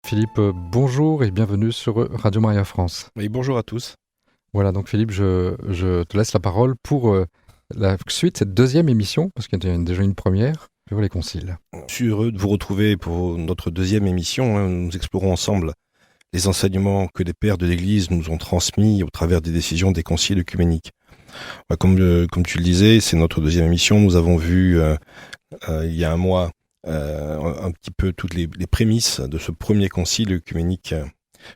Philippe, bonjour et bienvenue sur Radio Maria France. Oui, bonjour à tous. Voilà, donc Philippe, je te laisse la parole pour la suite, cette deuxième émission, parce qu'il y a déjà une première, sur les conciles. Je suis heureux de vous retrouver pour notre deuxième émission. Nous explorons ensemble les enseignements que les pères de l'Église nous ont transmis au travers des décisions des conciles œcuméniques. Comme tu le disais, c'est notre deuxième émission. Nous avons vu il y a un mois un petit peu toutes les prémices de ce premier concile œcuménique,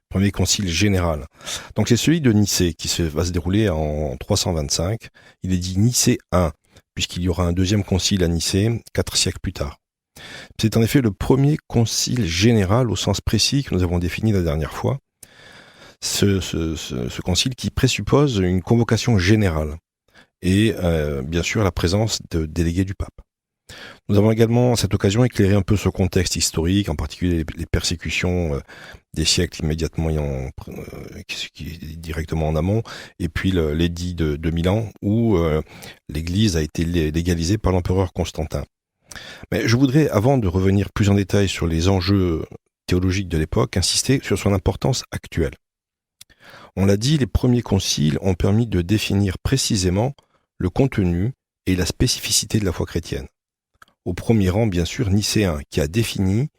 premier concile général. Donc c'est celui de Nicée qui va se dérouler en 325. Il est dit Nicée I, puisqu'il y aura un deuxième concile à Nicée 4 siècles plus tard. C'est en effet le premier concile général au sens précis que nous avons défini la dernière fois. Ce concile qui présuppose une convocation générale et bien sûr la présence de délégués du pape. Nous avons également à cette occasion éclairé un peu ce contexte historique, en particulier les persécutions des siècles immédiatement directement en amont, et puis l'édit de Milan, où l'Église a été légalisée par l'empereur Constantin. Mais je voudrais, avant de revenir plus en détail sur les enjeux théologiques de l'époque, insister sur son importance actuelle. On l'a dit, les premiers conciles ont permis de définir précisément le contenu et la spécificité de la foi chrétienne. Au premier rang, bien sûr, Nicéen, qui a défini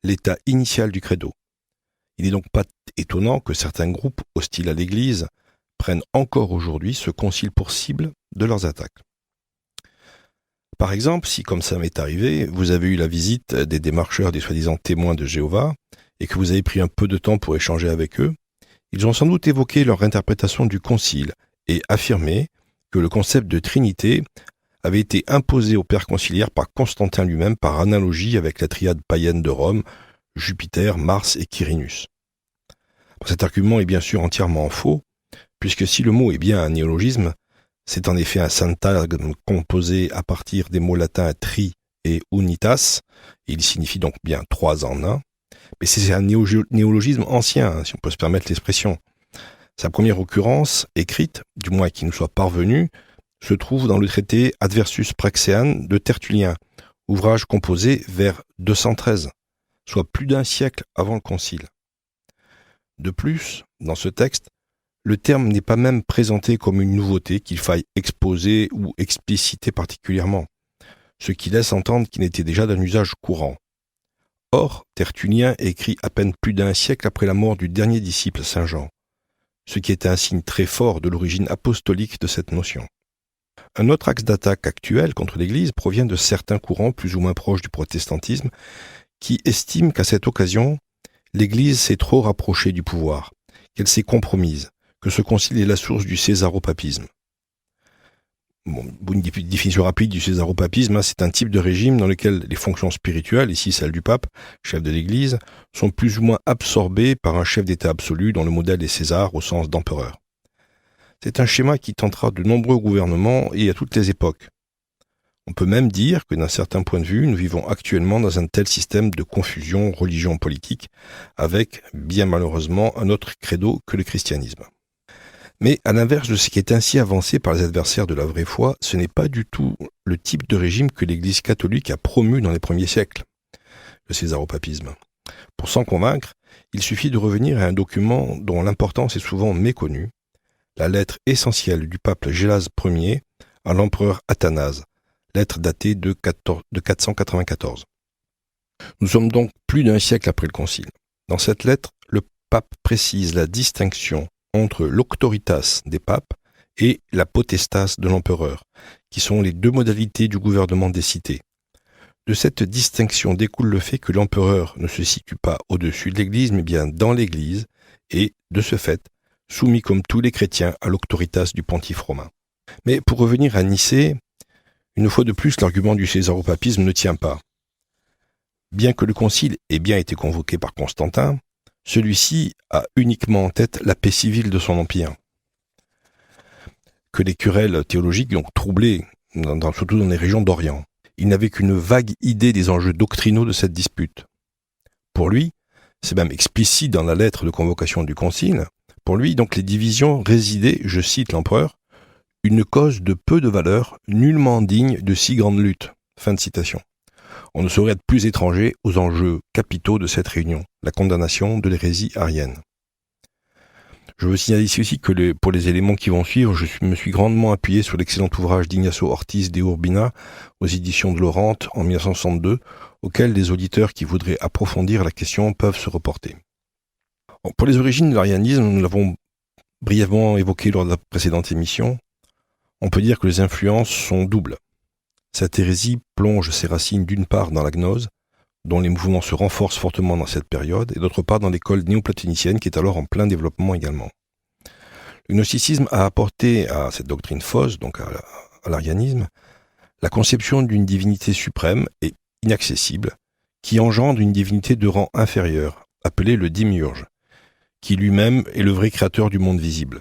l'état initial du credo. Il n'est donc pas étonnant que certains groupes hostiles à l'Église prennent encore aujourd'hui ce concile pour cible de leurs attaques. Par exemple, si, comme ça m'est arrivé, vous avez eu la visite des démarcheurs des soi-disant témoins de Jéhovah et que vous avez pris un peu de temps pour échanger avec eux, ils ont sans doute évoqué leur interprétation du concile et affirmé que le concept de Trinité avait été imposé au père conciliaire par Constantin lui-même par analogie avec la triade païenne de Rome, Jupiter, Mars et Quirinus. Cet argument est bien sûr entièrement faux, puisque si le mot est bien un néologisme, c'est en effet un syntagme composé à partir des mots latins tri et unitas, et il signifie donc bien trois en un, mais c'est un néologisme ancien, si on peut se permettre l'expression. Sa première occurrence, écrite, du moins qui nous soit parvenue, se trouve dans le traité Adversus Praxean de Tertullien, ouvrage composé vers 213, soit plus d'un siècle avant le concile. De plus, dans ce texte, le terme n'est pas même présenté comme une nouveauté qu'il faille exposer ou expliciter particulièrement, ce qui laisse entendre qu'il était déjà d'un usage courant. Or, Tertullien écrit à peine plus d'un siècle après la mort du dernier disciple Saint Jean, ce qui est un signe très fort de l'origine apostolique de cette notion. Un autre axe d'attaque actuel contre l'Église provient de certains courants plus ou moins proches du protestantisme qui estiment qu'à cette occasion, l'Église s'est trop rapprochée du pouvoir, qu'elle s'est compromise, que ce concile est la source du césaropapisme. Une définition rapide du césaropapisme, c'est un type de régime dans lequel les fonctions spirituelles, ici celle du pape, chef de l'Église, sont plus ou moins absorbées par un chef d'État absolu dont le modèle est César au sens d'empereur. C'est un schéma qui tentera de nombreux gouvernements et à toutes les époques. On peut même dire que d'un certain point de vue, nous vivons actuellement dans un tel système de confusion religion-politique, avec, bien malheureusement, un autre credo que le christianisme. Mais à l'inverse de ce qui est ainsi avancé par les adversaires de la vraie foi, ce n'est pas du tout le type de régime que l'Église catholique a promu dans les premiers siècles, le césaropapisme. Pour s'en convaincre, il suffit de revenir à un document dont l'importance est souvent méconnue, la lettre essentielle du pape Gélase Ier à l'empereur Athanase, lettre datée de 494. Nous sommes donc plus d'un siècle après le concile. Dans cette lettre, le pape précise la distinction entre l'auctoritas des papes et la potestas de l'empereur, qui sont les deux modalités du gouvernement des cités. De cette distinction découle le fait que l'empereur ne se situe pas au-dessus de l'Église, mais bien dans l'Église, et, de ce fait, soumis comme tous les chrétiens à l'auctoritas du pontife romain. Mais pour revenir à Nicée, une fois de plus, l'argument du césaropapisme ne tient pas. Bien que le concile ait bien été convoqué par Constantin, celui-ci a uniquement en tête la paix civile de son empire. Que les querelles théologiques ont troublé, surtout dans les régions d'Orient. Il n'avait qu'une vague idée des enjeux doctrinaux de cette dispute. Pour lui, c'est même explicite dans la lettre de convocation du concile, pour lui, donc, les divisions résidaient, je cite l'empereur, « une cause de peu de valeur, nullement digne de si grande lutte ». Fin de citation. On ne saurait être plus étranger aux enjeux capitaux de cette réunion, la condamnation de l'hérésie arienne. Je veux signaler ici aussi que pour les éléments qui vont suivre, me suis grandement appuyé sur l'excellent ouvrage d'Ignacio Ortiz de Urbina aux éditions de Laurent en 1962, auquel les auditeurs qui voudraient approfondir la question peuvent se reporter. Pour les origines de l'arianisme, nous l'avons brièvement évoqué lors de la précédente émission, on peut dire que les influences sont doubles. Cette hérésie plonge ses racines d'une part dans la gnose, dont les mouvements se renforcent fortement dans cette période, et d'autre part dans l'école néoplatonicienne qui est alors en plein développement également. Le gnosticisme a apporté à cette doctrine fausse, donc à l'arianisme, la conception d'une divinité suprême et inaccessible, qui engendre une divinité de rang inférieur, appelée le démiurge, qui lui-même est le vrai créateur du monde visible.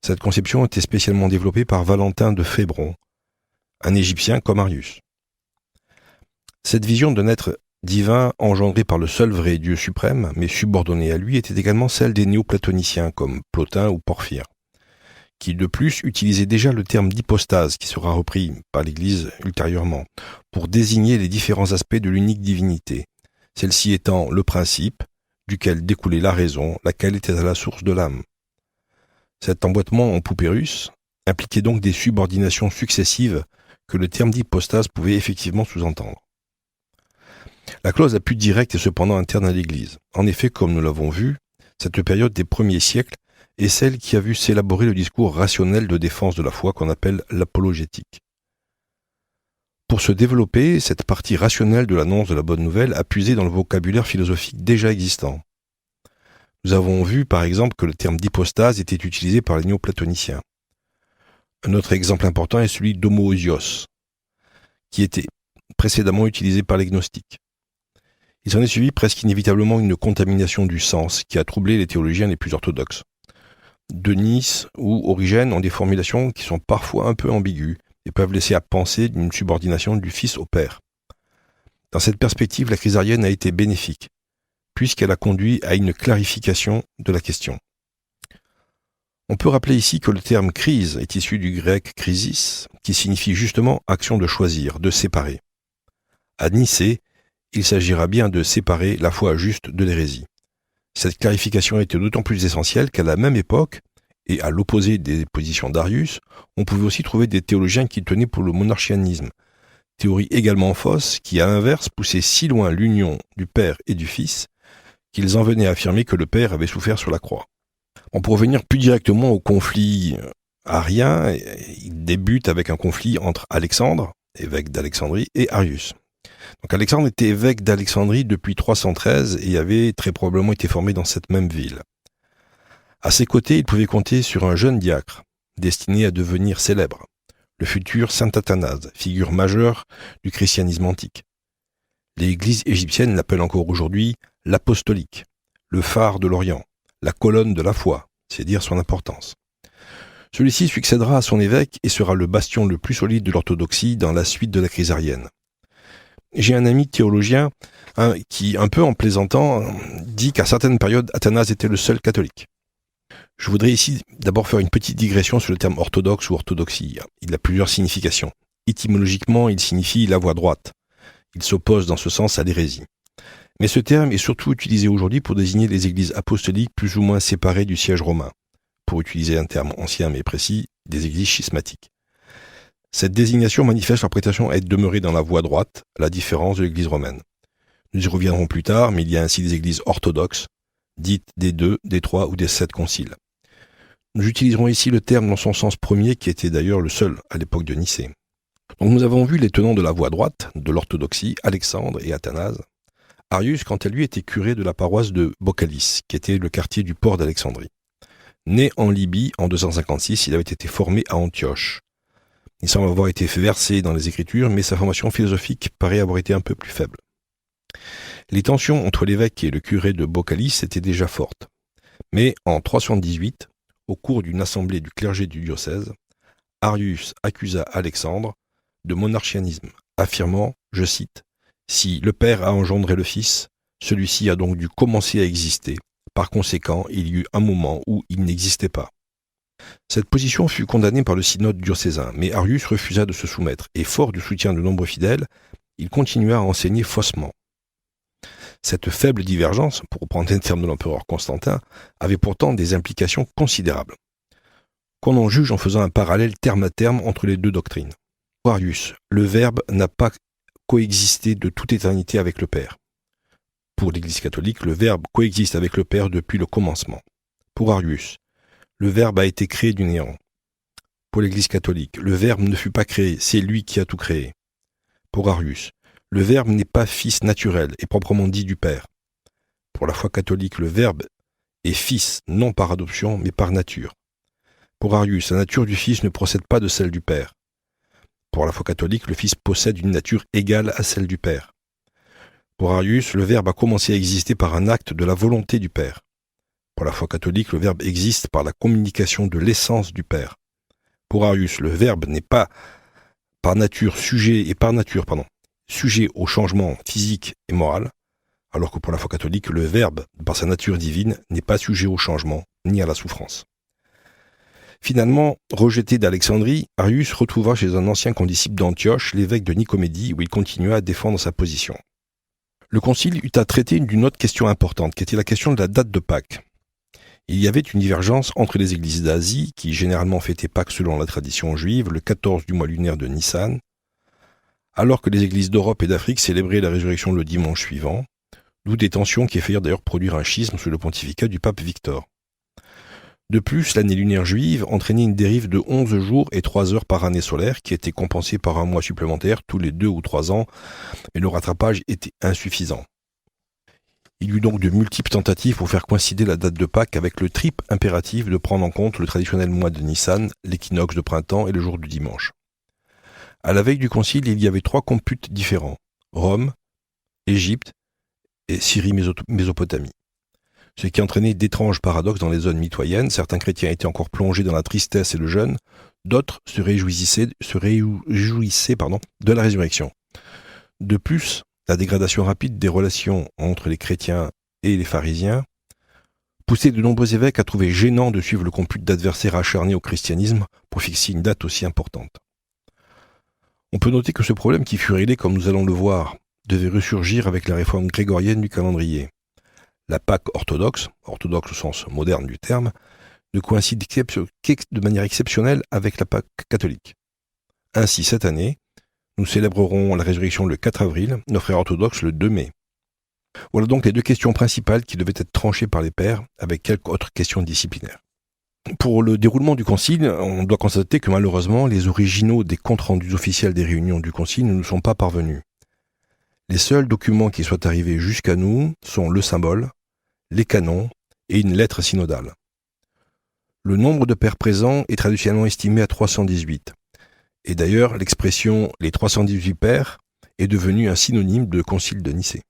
Cette conception était spécialement développée par Valentin de Phébron, un Égyptien comme Arius. Cette vision d'un être divin engendré par le seul vrai Dieu suprême, mais subordonné à lui, était également celle des néoplatoniciens comme Plotin ou Porphyre, qui de plus utilisaient déjà le terme d'hypostase, qui sera repris par l'Église ultérieurement, pour désigner les différents aspects de l'unique divinité, celle-ci étant le principe, duquel découlait la raison, laquelle était à la source de l'âme. Cet emboîtement en poupée russe impliquait donc des subordinations successives que le terme d'hypostase pouvait effectivement sous-entendre. La clause la plus directe est cependant interne à l'Église. En effet, comme nous l'avons vu, cette période des premiers siècles est celle qui a vu s'élaborer le discours rationnel de défense de la foi qu'on appelle l'apologétique. Pour se développer, cette partie rationnelle de l'annonce de la bonne nouvelle a puisé dans le vocabulaire philosophique déjà existant. Nous avons vu par exemple que le terme d'hypostase était utilisé par les néoplatoniciens. Un autre exemple important est celui d'homoousios, qui était précédemment utilisé par les gnostiques. Il s'en est suivi presque inévitablement une contamination du sens qui a troublé les théologiens les plus orthodoxes. Denis ou Origène ont des formulations qui sont parfois un peu ambiguës et peuvent laisser à penser d'une subordination du Fils au Père. Dans cette perspective, la crise arienne a été bénéfique, puisqu'elle a conduit à une clarification de la question. On peut rappeler ici que le terme crise est issu du grec krisis, qui signifie justement action de choisir, de séparer. À Nicée, il s'agira bien de séparer la foi juste de l'hérésie. Cette clarification était d'autant plus essentielle qu'à la même époque, et à l'opposé des positions d'Arius, on pouvait aussi trouver des théologiens qui tenaient pour le monarchianisme, théorie également fausse qui, à l'inverse, poussait si loin l'union du Père et du Fils qu'ils en venaient à affirmer que le Père avait souffert sur la croix. Pour revenir plus directement au conflit arien, il débute avec un conflit entre Alexandre, évêque d'Alexandrie, et Arius. Donc Alexandre était évêque d'Alexandrie depuis 313 et avait très probablement été formé dans cette même ville. À ses côtés, il pouvait compter sur un jeune diacre, destiné à devenir célèbre, le futur saint Athanase, figure majeure du christianisme antique. L'Église égyptienne l'appelle encore aujourd'hui l'apostolique, le phare de l'Orient, la colonne de la foi, c'est dire son importance. Celui-ci succédera à son évêque et sera le bastion le plus solide de l'orthodoxie dans la suite de la crise arienne. J'ai un ami théologien qui, un peu en plaisantant, dit qu'à certaines périodes, Athanase était le seul catholique. Je voudrais ici d'abord faire une petite digression sur le terme orthodoxe ou orthodoxie. Il a plusieurs significations. Étymologiquement, il signifie la voie droite. Il s'oppose dans ce sens à l'hérésie. Mais ce terme est surtout utilisé aujourd'hui pour désigner les églises apostoliques plus ou moins séparées du siège romain, pour utiliser un terme ancien mais précis, des églises schismatiques. Cette désignation manifeste leur prétention à être demeurée dans la voie droite, à la différence de l'église romaine. Nous y reviendrons plus tard, mais il y a ainsi des églises orthodoxes, dites des 2, des 3 ou des 7 conciles. Nous utiliserons ici le terme dans son sens premier, qui était d'ailleurs le seul à l'époque de Nicée. Donc nous avons vu les tenants de la voie droite, de l'orthodoxie, Alexandre et Athanase. Arius, quant à lui, était curé de la paroisse de Boccalis, qui était le quartier du port d'Alexandrie. Né en Libye en 256, il avait été formé à Antioche. Il semble avoir été versé dans les Écritures, mais sa formation philosophique paraît avoir été un peu plus faible. Les tensions entre l'évêque et le curé de Boccalis étaient déjà fortes. Mais en 318, au cours d'une assemblée du clergé du diocèse, Arius accusa Alexandre de monarchianisme, affirmant, je cite, « Si le Père a engendré le Fils, celui-ci a donc dû commencer à exister. Par conséquent, il y eut un moment où il n'existait pas. » Cette position fut condamnée par le synode diocésain, mais Arius refusa de se soumettre, et fort du soutien de nombreux fidèles, il continua à enseigner faussement. Cette faible divergence, pour reprendre les termes de l'empereur Constantin, avait pourtant des implications considérables, qu'on en juge en faisant un parallèle terme à terme entre les deux doctrines. Pour Arius, le Verbe n'a pas coexisté de toute éternité avec le Père. Pour l'Église catholique, le Verbe coexiste avec le Père depuis le commencement. Pour Arius, le Verbe a été créé du néant. Pour l'Église catholique, le Verbe ne fut pas créé, c'est lui qui a tout créé. Pour Arius, le Verbe n'est pas fils naturel et proprement dit du Père. Pour la foi catholique, le Verbe est fils, non par adoption, mais par nature. Pour Arius, la nature du Fils ne procède pas de celle du Père. Pour la foi catholique, le Fils possède une nature égale à celle du Père. Pour Arius, le Verbe a commencé à exister par un acte de la volonté du Père. Pour la foi catholique, le Verbe existe par la communication de l'essence du Père. Pour Arius, le Verbe n'est pas sujet au changement physique et moral, alors que pour la foi catholique, le Verbe, par sa nature divine, n'est pas sujet au changement ni à la souffrance. Finalement, rejeté d'Alexandrie, Arius retrouva chez un ancien condisciple d'Antioche, l'évêque de Nicomédie, où il continua à défendre sa position. Le concile eut à traiter d'une autre question importante, qui était la question de la date de Pâques. Il y avait une divergence entre les églises d'Asie, qui généralement fêtaient Pâques selon la tradition juive, le 14 du mois lunaire de Nissan, alors que les églises d'Europe et d'Afrique célébraient la résurrection le dimanche suivant, d'où des tensions qui faillirent d'ailleurs produire un schisme sous le pontificat du pape Victor. De plus, l'année lunaire juive entraînait une dérive de 11 jours et 3 heures par année solaire qui était compensée par un mois supplémentaire tous les 2 ou 3 ans, mais le rattrapage était insuffisant. Il y eut donc de multiples tentatives pour faire coïncider la date de Pâques avec le triple impératif de prendre en compte le traditionnel mois de Nissan, l'équinoxe de printemps et le jour du dimanche. À la veille du concile, il y avait 3 computes différents, Rome, Égypte et Syrie-Mésopotamie. Ce qui entraînait d'étranges paradoxes dans les zones mitoyennes. Certains chrétiens étaient encore plongés dans la tristesse et le jeûne, d'autres se réjouissaient de la résurrection. De plus, la dégradation rapide des relations entre les chrétiens et les pharisiens poussait de nombreux évêques à trouver gênant de suivre le compute d'adversaires acharnés au christianisme pour fixer une date aussi importante. On peut noter que ce problème qui fut réglé, comme nous allons le voir, devait ressurgir avec la réforme grégorienne du calendrier. La Pâque orthodoxe au sens moderne du terme, ne coïncide de manière exceptionnelle avec la Pâque catholique. Ainsi, cette année, nous célébrerons la résurrection le 4 avril, nos frères orthodoxes le 2 mai. Voilà donc les 2 questions principales qui devaient être tranchées par les pères, avec quelques autres questions disciplinaires. Pour le déroulement du concile, on doit constater que malheureusement, les originaux des comptes rendus officiels des réunions du concile ne nous sont pas parvenus. Les seuls documents qui soient arrivés jusqu'à nous sont le symbole, les canons et une lettre synodale. Le nombre de pères présents est traditionnellement estimé à 318. Et d'ailleurs, l'expression « les 318 pères » est devenue un synonyme de concile de Nicée.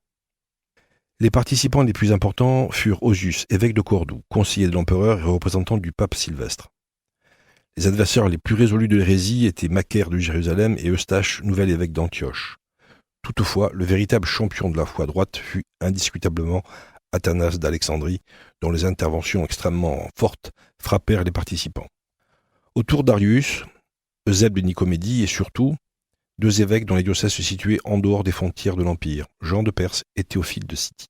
Les participants les plus importants furent Osius, évêque de Cordoue, conseiller de l'empereur et représentant du pape Sylvestre. Les adversaires les plus résolus de l'hérésie étaient Macaire de Jérusalem et Eustache, nouvel évêque d'Antioche. Toutefois, le véritable champion de la foi droite fut indiscutablement Athanase d'Alexandrie, dont les interventions extrêmement fortes frappèrent les participants. Autour d'Arius, Eusèbe de Nicomédie et surtout 2 évêques dont les diocèses se situaient en dehors des frontières de l'Empire, Jean de Perse et Théophile de City.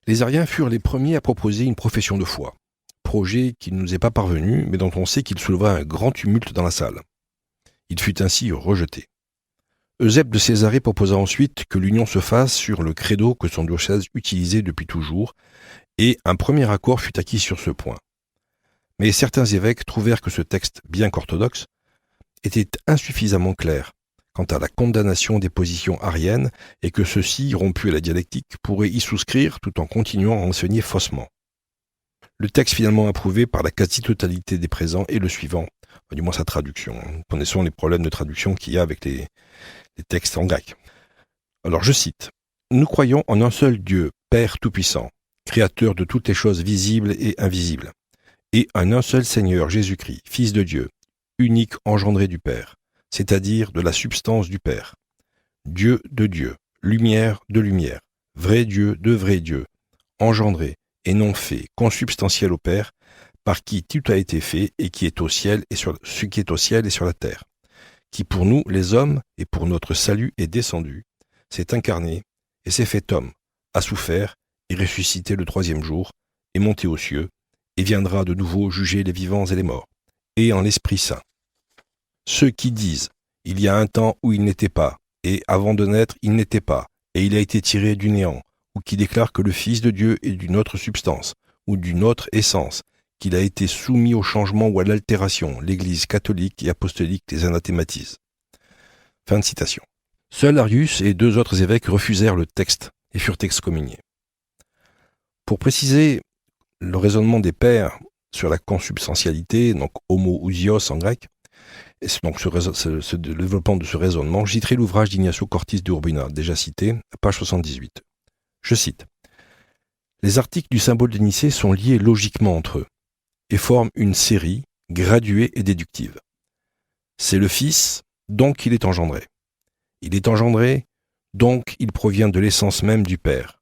Les Ariens furent les premiers à proposer une profession de foi, projet qui ne nous est pas parvenu, mais dont on sait qu'il souleva un grand tumulte dans la salle. Il fut ainsi rejeté. Eusèbe de Césarée proposa ensuite que l'union se fasse sur le credo que son diocèse utilisait depuis toujours, et un premier accord fut acquis sur ce point. Mais certains évêques trouvèrent que ce texte, bien qu'orthodoxe, était insuffisamment clair quant à la condamnation des positions ariennes et que ceux-ci, rompus à la dialectique, pourraient y souscrire tout en continuant à enseigner faussement. Le texte finalement approuvé par la quasi-totalité des présents est le suivant, du moins sa traduction. Nous connaissons les problèmes de traduction qu'il y a avec les textes en grec. Alors je cite, « Nous croyons en un seul Dieu, Père Tout-Puissant, Créateur de toutes les choses visibles et invisibles, et en un seul Seigneur Jésus-Christ, Fils de Dieu, unique engendré du Père, c'est-à-dire de la substance du Père, Dieu de Dieu, lumière de lumière, vrai Dieu de vrai Dieu, engendré et non fait, consubstantiel au Père, par qui tout a été fait et qui est au ciel et sur ce qui est au ciel et sur la terre, qui pour nous, les hommes, et pour notre salut est descendu, s'est incarné et s'est fait homme, a souffert et ressuscité le troisième jour, est monté aux cieux, et viendra de nouveau juger les vivants et les morts, et en l'Esprit Saint. Ceux qui disent « Il y a un temps où il n'était pas, et avant de naître il n'était pas, et il a été tiré du néant », ou qui déclarent que le Fils de Dieu est d'une autre substance, ou d'une autre essence, qu'il a été soumis au changement ou à l'altération, l'Église catholique et apostolique les anathématise. Fin de citation. Seuls Arius et 2 autres évêques refusèrent le texte et furent excommuniés. Pour préciser le raisonnement des pères sur la consubstantialité, donc homoousios en grec, et donc le développement de ce raisonnement, je citerai l'ouvrage d'Ignacio Cortis de Urbina, déjà cité, page 78. Je cite. « Les articles du symbole de Nicée sont liés logiquement entre eux et forment une série graduée et déductive. C'est le Fils, donc il est engendré. Il est engendré, donc il provient de l'essence même du Père.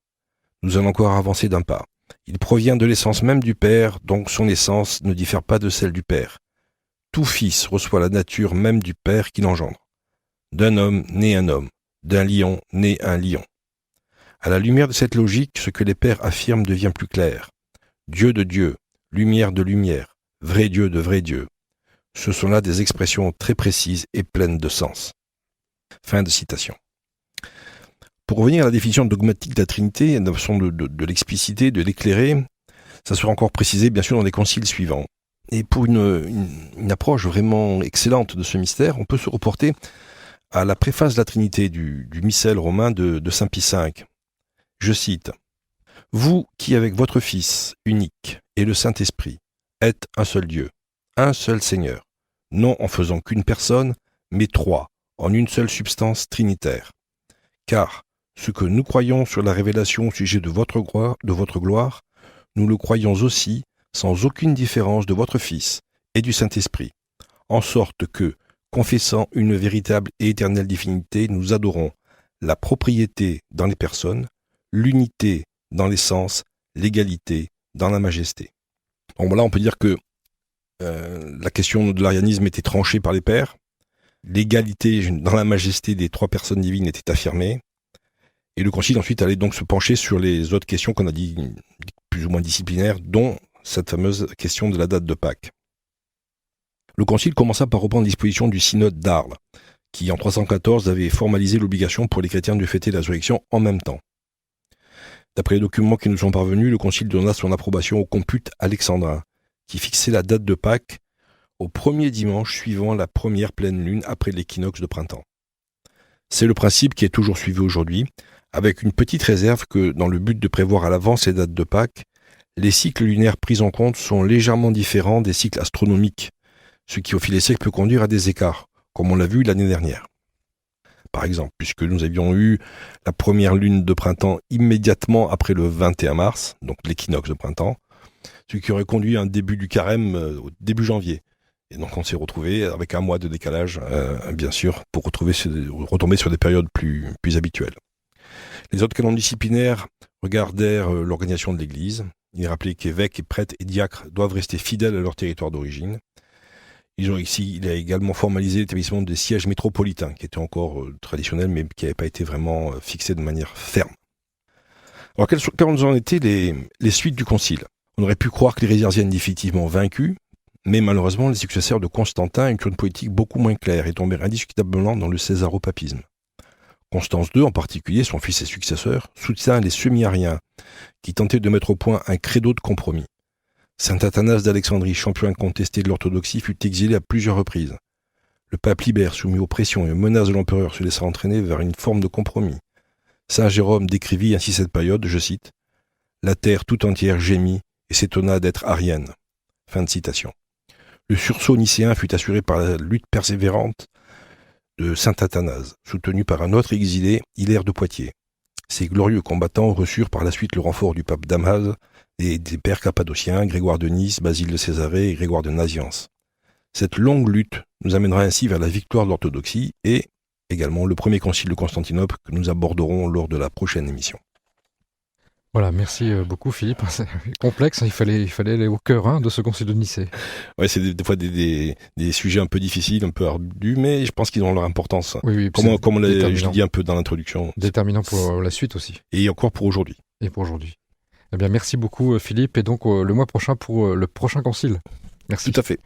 Nous allons encore avancer d'un pas. Il provient de l'essence même du Père, donc son essence ne diffère pas de celle du Père. Tout fils reçoit la nature même du Père qui l'engendre. D'un homme naît un homme, d'un lion naît un lion. À la lumière de cette logique, ce que les pères affirment devient plus clair. Dieu de Dieu, lumière de lumière, vrai Dieu de vrai Dieu. Ce sont là des expressions très précises et pleines de sens. » Fin de citation. Pour revenir à la définition dogmatique de la Trinité, la façon de l'expliciter, de l'éclairer, ça sera encore précisé bien sûr dans les conciles suivants. Et pour une approche vraiment excellente de ce mystère, on peut se reporter à la préface de la Trinité du missel romain de saint Pie V. Je cite « Vous qui avec votre Fils unique et le Saint-Esprit êtes un seul Dieu, un seul Seigneur, non en faisant qu'une personne, mais 3, en une seule substance trinitaire. Car ce que nous croyons sur la révélation au sujet de votre gloire, nous le croyons aussi sans aucune différence de votre Fils et du Saint-Esprit, en sorte que, confessant une véritable et éternelle divinité, nous adorons la propriété dans les personnes, l'unité dans l'essence, l'égalité dans la majesté. » Bon, là, on peut dire que la question de l'arianisme était tranchée par les pères, l'égalité dans la majesté des 3 personnes divines était affirmée, et le concile ensuite allait donc se pencher sur les autres questions qu'on a dit plus ou moins disciplinaires, dont cette fameuse question de la date de Pâques. Le concile commença par reprendre les dispositions du synode d'Arles, qui en 314 avait formalisé l'obligation pour les chrétiens de fêter la résurrection en même temps. D'après les documents qui nous sont parvenus, le concile donna son approbation au compute alexandrin, qui fixait la date de Pâques au premier dimanche suivant la première pleine lune après l'équinoxe de printemps. C'est le principe qui est toujours suivi aujourd'hui, avec une petite réserve que, dans le but de prévoir à l'avance les dates de Pâques, les cycles lunaires pris en compte sont légèrement différents des cycles astronomiques, ce qui au fil des siècles peut conduire à des écarts, comme on l'a vu l'année dernière. Par exemple, puisque nous avions eu la première lune de printemps immédiatement après le 21 mars, donc l'équinoxe de printemps, ce qui aurait conduit à un début du carême au début janvier. Et donc on s'est retrouvé avec un mois de décalage, bien sûr, pour retomber sur des périodes plus habituelles. Les autres canons disciplinaires regardèrent l'organisation de l'Église. Il est rappelé qu'évêques et prêtres et diacres doivent rester fidèles à leur territoire d'origine. Il a également formalisé l'établissement des sièges métropolitains, qui étaient encore traditionnels, mais qui n'avaient pas été vraiment fixés de manière ferme. Alors, quelles en étaient les suites du concile ? On aurait pu croire que les Résiarziens définitivement vaincus, mais malheureusement, les successeurs de Constantin eurent une politique beaucoup moins claire et tombèrent indiscutablement dans le césaropapisme. Constance II, en particulier, son fils et successeur, soutient les semi-ariens, qui tentaient de mettre au point un credo de compromis. Saint Athanase d'Alexandrie, champion incontesté de l'orthodoxie, fut exilé à plusieurs reprises. Le pape Libère, soumis aux pressions et aux menaces de l'empereur, se laissa entraîner vers une forme de compromis. Saint Jérôme décrivit ainsi cette période, je cite, « La terre tout entière gémit et s'étonna d'être arienne. » Fin de citation. Le sursaut nicéen fut assuré par la lutte persévérante de saint Athanase, soutenu par un autre exilé, Hilaire de Poitiers. Ces glorieux combattants reçurent par la suite le renfort du pape Damase et des pères cappadociens, Grégoire de Nice, Basile de Césarée et Grégoire de Nazianze. Cette longue lutte nous amènera ainsi vers la victoire de l'orthodoxie et également le premier concile de Constantinople que nous aborderons lors de la prochaine émission. Voilà, merci beaucoup Philippe. C'est complexe, il fallait aller au cœur de ce concile de Nicée. Ouais, c'est des fois des sujets un peu difficiles, un peu ardus, mais je pense qu'ils ont leur importance. Oui, Comme je l'ai déterminant. dit un peu dans l'introduction. Déterminant pour la suite aussi. Et encore pour aujourd'hui. Et pour aujourd'hui. Eh bien, merci beaucoup Philippe, et donc le mois prochain pour le prochain concile. Merci. Tout à fait.